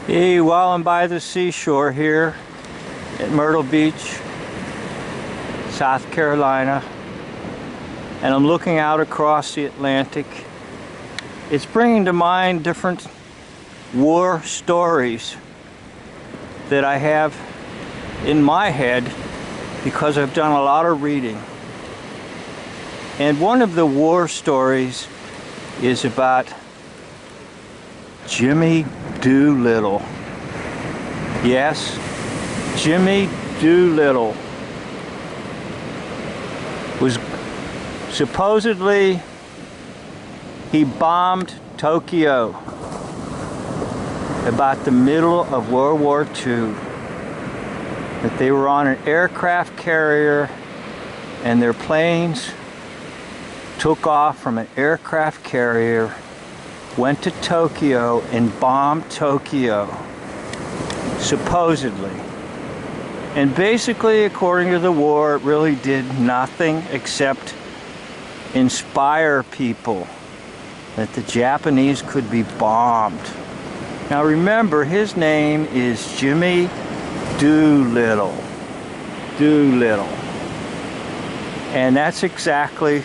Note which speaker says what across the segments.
Speaker 1: Hey, while I'm by the seashore here at Myrtle Beach, South Carolina, and I'm looking out across the Atlantic, it's bringing to mind different war stories that I have in my head because I've done a lot of reading. And one of the war stories is about Jimmy Doolittle. Yes, Jimmy Doolittle was supposedly, he bombed Tokyo about the middle of World War II. That they were on an aircraft carrier and their planes took off from an aircraft carrier, went to Tokyo and bombed Tokyo, supposedly. And basically, according to the war, it really did nothing except inspire people that the Japanese could be bombed. Now remember, his name is Jimmy Doolittle. Doolittle. And that's exactly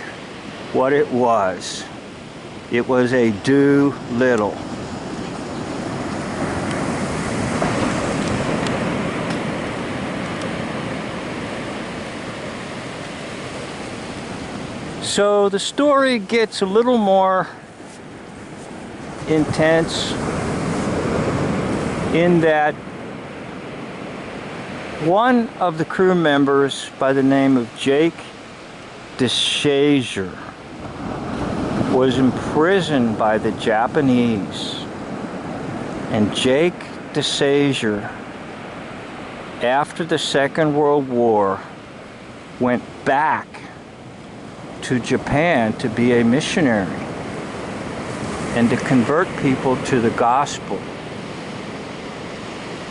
Speaker 1: what it was. It was a Doolittle. So the story gets a little more intense in that one of the crew members by the name of Jake DeShazer was imprisoned by the Japanese. And Jake DeShazer, after the Second World War, went back to Japan to be a missionary and to convert people to the gospel.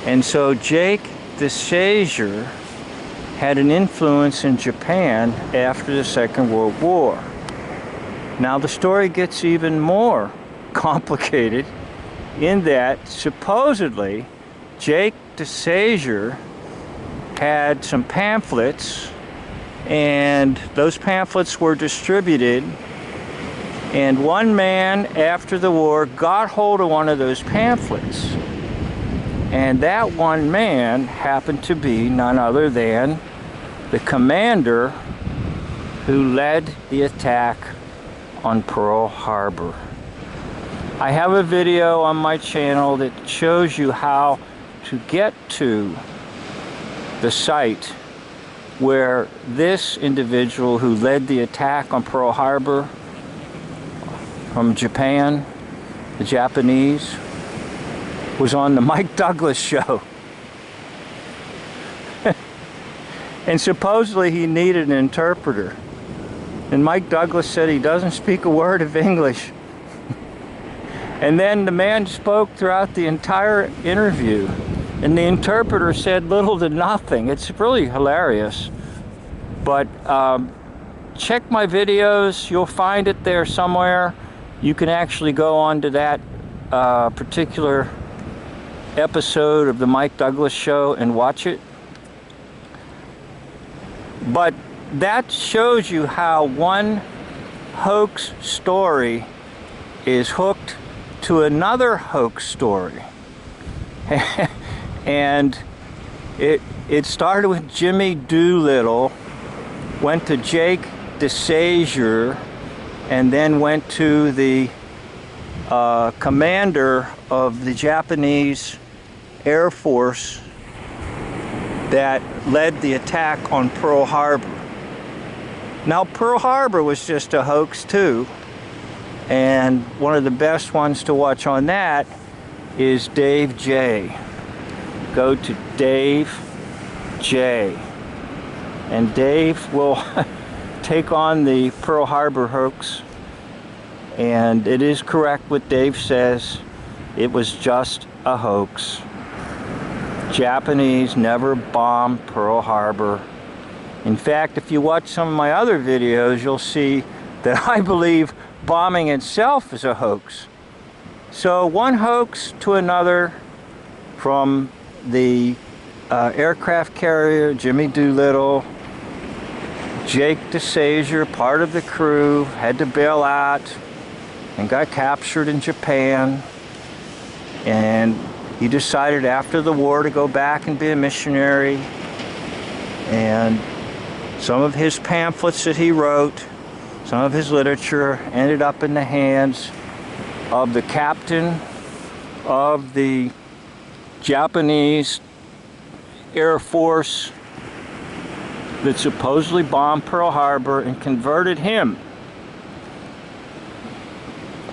Speaker 1: And so Jake DeShazer had an influence in Japan after the Second World War. Now the story gets even more complicated in that supposedly Jake DeShazer had some pamphlets, and those pamphlets were distributed, and one man after the war got hold of one of those pamphlets, and that one man happened to be none other than the commander who led the attack on Pearl Harbor. I have a video on my channel that shows you how to get to the site where this individual who led the attack on Pearl Harbor from Japan, the Japanese, was on the Mike Douglas show. And supposedly he needed an interpreter. And Mike Douglas said he doesn't speak a word of English. And then the man spoke throughout the entire interview, and the interpreter said little to nothing. It's really hilarious. But check my videos. You'll find it there somewhere. You can actually go on to that particular episode of the Mike Douglas show and watch it. But that shows you how one hoax story is hooked to another hoax story. And it started with Jimmy Doolittle, went to Jake DeShazer, and then went to the commander of the Japanese Air Force that led the attack on Pearl Harbor. Now, Pearl Harbor was just a hoax too, and one of the best ones to watch on that is Dave J. Go to Dave J. And Dave will take on the Pearl Harbor hoax, and it is correct what Dave says. It was just a hoax. Japanese never bombed Pearl Harbor. In fact, if you watch some of my other videos, you'll see that I believe bombing itself is a hoax. So one hoax to another, from the aircraft carrier Jimmy Doolittle. Jake DeSazier, part of the crew, had to bail out and got captured in Japan. And he decided after the war to go back and be a missionary. And some of his pamphlets that he wrote, some of his literature, ended up in the hands of the captain of the Japanese Air Force that supposedly bombed Pearl Harbor and converted him.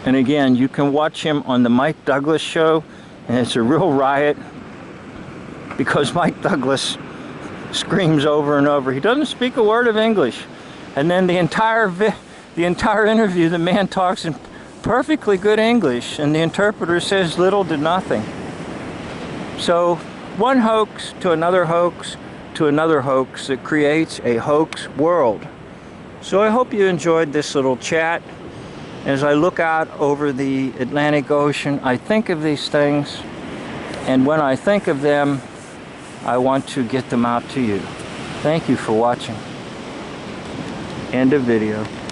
Speaker 1: And again, you can watch him on the Mike Douglas show, and it's a real riot because Mike Douglas screams over and over. He doesn't speak a word of English. And then the entire interview, the man talks in perfectly good English, and the interpreter says little to nothing. So one hoax to another hoax to another hoax that creates a hoax world. So I hope you enjoyed this little chat. As I look out over the Atlantic Ocean, I think of these things, and when I think of them, I want to get them out to you. Thank you for watching. End of video.